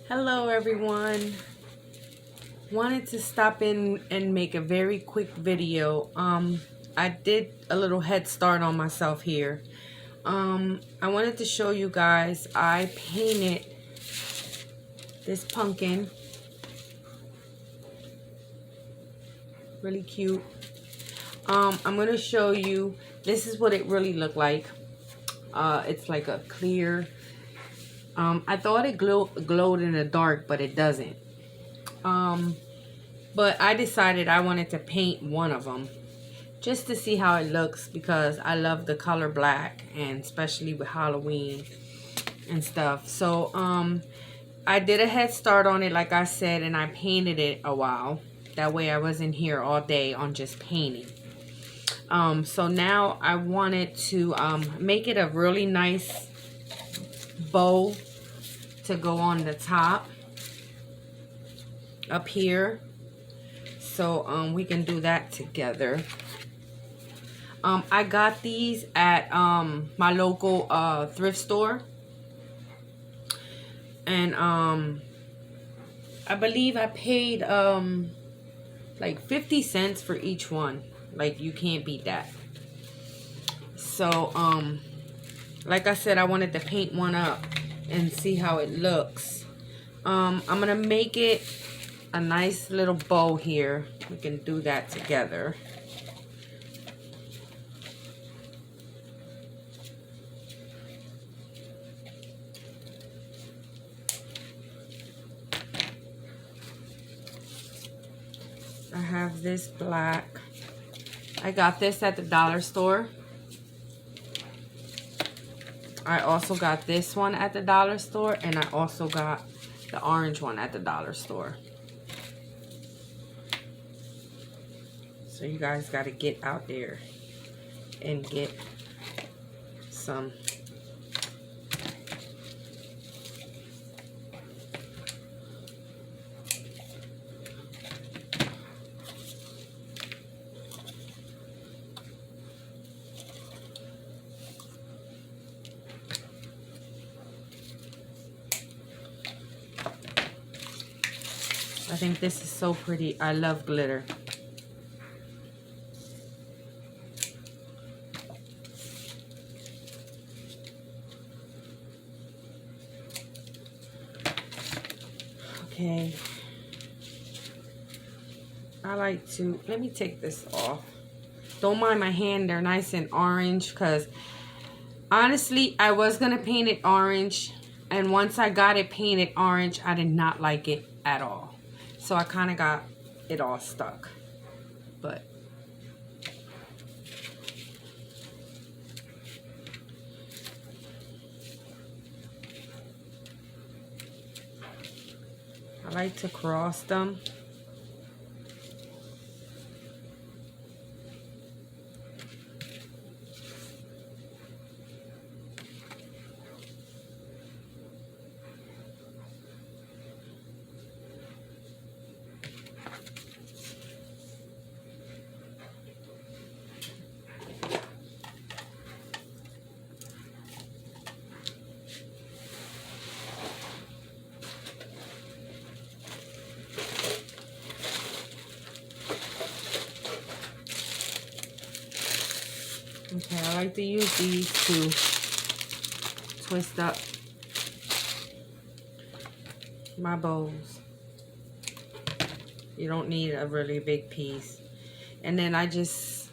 Hello everyone. Wanted to stop in and make a very quick video. I did a little head start on myself here. I wanted to show you guys I painted this pumpkin. Really cute. I'm gonna show you, this is what it really looked like. It's like a clear, I thought it glowed in the dark, but it doesn't. But I decided I wanted to paint one of them just to see how it looks, because I love the color black, and especially with Halloween and stuff. So I did a head start on it, like I said, and I painted it a while. That way I wasn't here all day on just painting. So now I wanted to make it a really nice bow to go on the top up here. So we can do that together. I got these at my local thrift store. And I believe I paid like 50 cents for each one. Like, you can't beat that. So like I said, I wanted to paint one up and see how it looks. I'm gonna make it a nice little bow here. We can do that together. I have this black. I got this at the dollar store. I also got this one at the dollar store, and I also got the orange one at the dollar store. So you guys got to get out there and get some. I think this is so pretty. I love glitter. Okay. I like to, let me take this off. Don't mind my hand, they're nice and orange, because honestly, I was going to paint it orange. And once I got it painted orange, I did not like it at all. So I kind of got it all stuck. But I like to cross them. Okay, I like to use these to twist up my bows. You don't need a really big piece. And then I just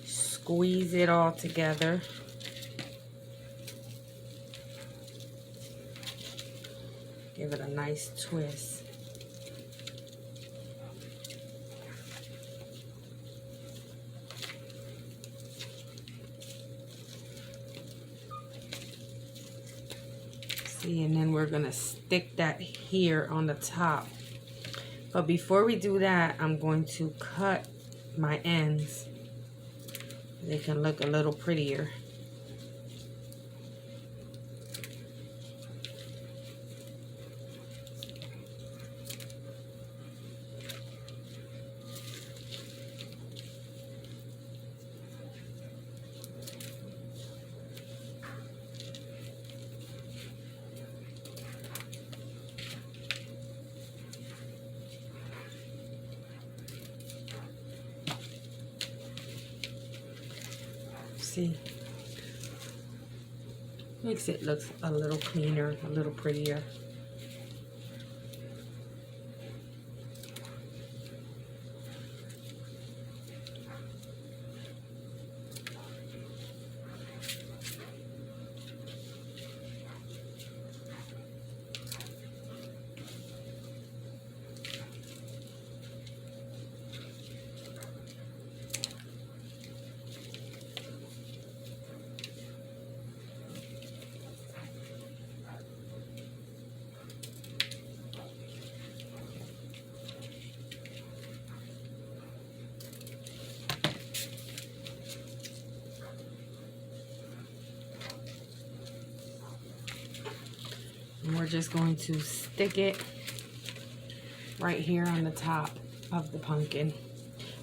squeeze it all together. Give it a nice twist. See, and then we're gonna stick that here on the top. But before we do that, I'm going to cut my ends. They can look a little prettier. See? Makes it look a little cleaner, a little prettier. And we're just going to stick it right here on the top of the pumpkin.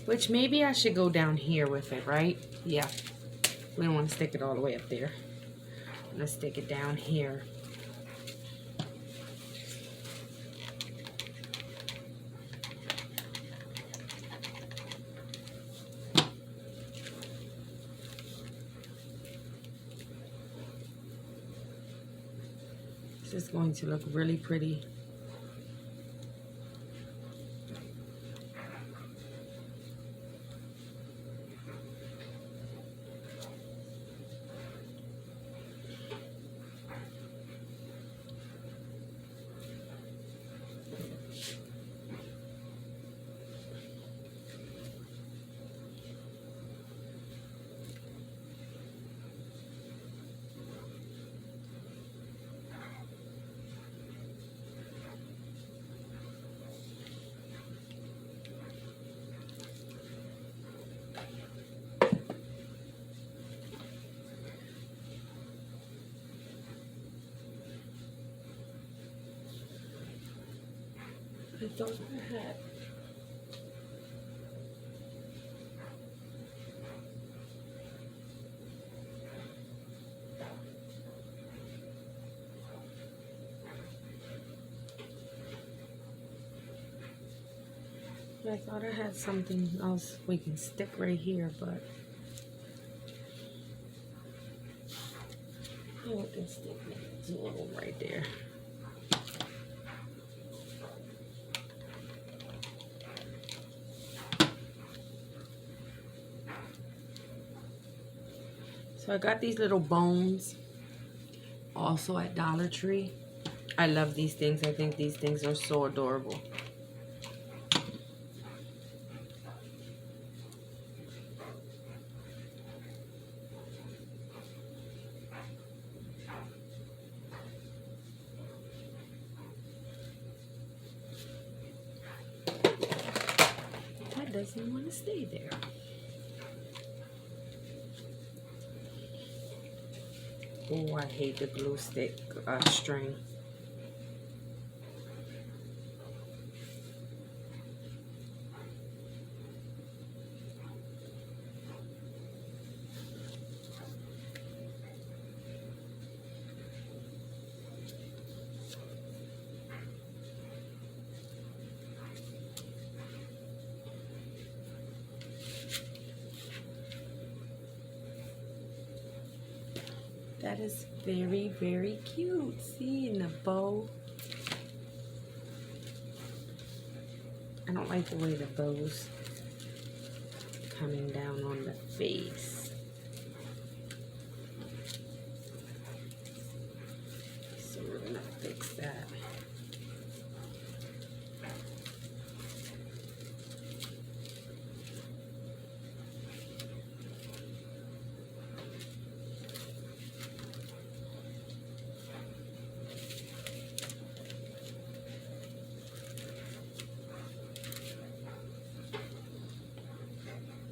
Which maybe I should go down here with it, right? Yeah. We don't want to stick it all the way up there. I'm going to stick it down here. This is going to look really pretty. I thought I had. I thought I had something else we can stick right here, but I can stick it. A little right there. So I got these little bones also at Dollar Tree. I love these things. I think these things are so adorable. That doesn't want to stay there. Oh, I hate the glue stick string. That is very, very cute. See, in the bow. I don't like the way the bow's coming down on the face. So we're gonna fix that.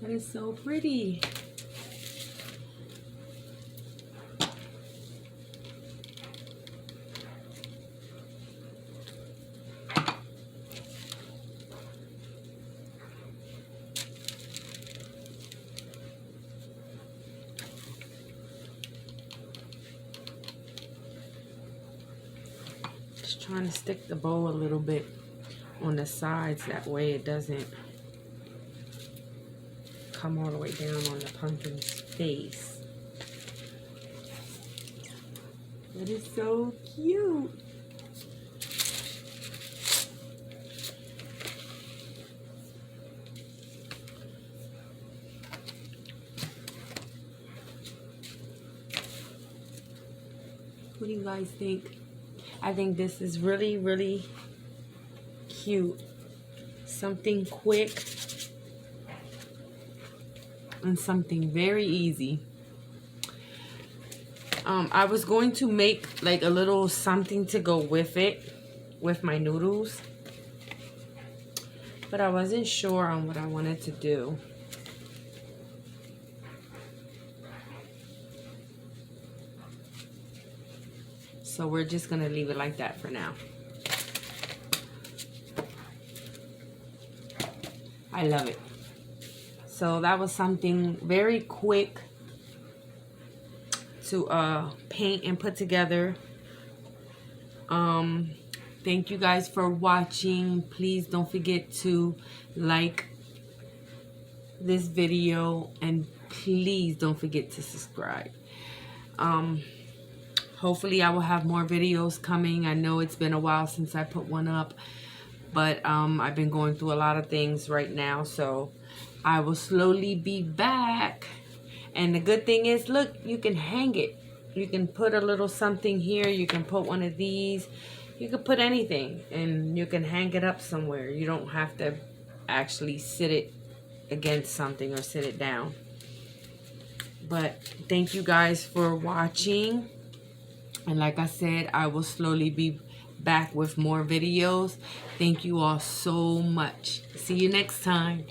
That is so pretty. Just trying to stick the bow a little bit on the sides, that way it doesn't come all the way down on the pumpkin's face. That is so cute. What do you guys think? I think this is really, really cute. Something quick and something very easy. I was going to make like a little something to go with it, with my noodles, but I wasn't sure on what I wanted to do. So we're just gonna leave it like that for now. I love it. So that was something very quick to paint and put together. Thank you guys for watching. Please don't forget to like this video, and please don't forget to subscribe. Hopefully I will have more videos coming. I know it's been a while since I put one up, but I've been going through a lot of things right now, so I will slowly be back. And the good thing is, look, you can hang it. You can put a little something here. You can put one of these. You can put anything, and you can hang it up somewhere. You don't have to actually sit it against something or sit it down. But thank you guys for watching. And like I said, I will slowly be back with more videos. Thank you all so much. See you next time.